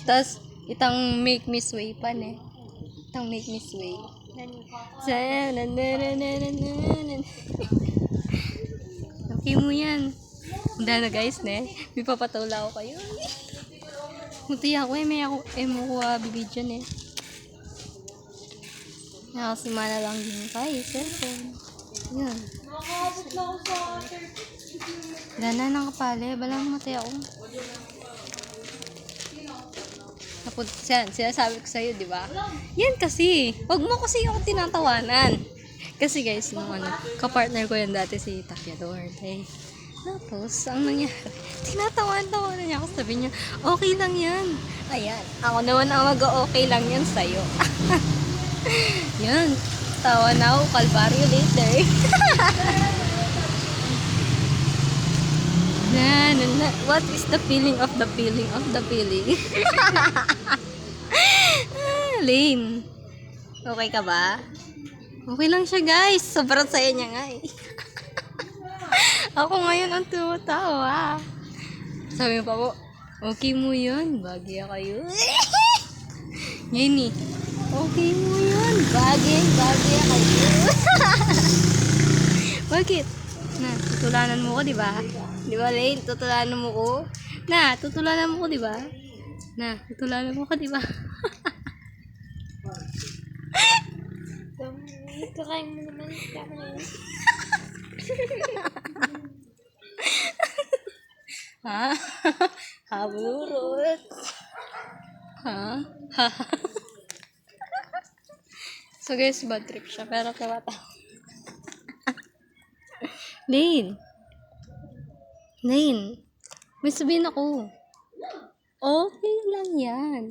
Tapos, itang make me sway pa ne. Itang make me sway. Okay mo yan. Handa na guys ne. May papatula ko kayo. Muti ako may ako mo ko bibidyo ne. Nakasimana lang din kayo. Cellphone. Yun. Dana ng kapali. Balang matay ako. Sinasabi ko sa'yo, di ba? Yan kasi. Wag mo kasi ako tinatawanan. Kasi guys, nung kapartner ko yan dati si Takyador. Eh, tapos, ang nangyari, tinatawan-tawanan niya ako. Sabi niya, okay lang yan. Ayan. Ako naman ang mag-okay lang yan sa'yo. Yan. Tawa na ako. Kalbaryo later. What is the feeling of the feeling of the feeling? Lane. Okay ka ba? Okay lang siya guys. Sobrang saya niya nga eh. Ako ngayon ang tumatawa. Sabi mo pa po, okay mo yun. Bagay kayo. Ngayon eh. Okay mo yun. Bagay kayo. Bakit? Na, tutulanan mo ko, di ba? Di ba, Lane? Tutulanan mo ko? Na, tutulanan mo ko, di ba? Na, tutulanan mo ko, di ba? Kakain mo naman. Ha? Haburot. Ha? So guys, bad trip siya. Pero kawata. Lane, may sabihin ako. Okay lang yan.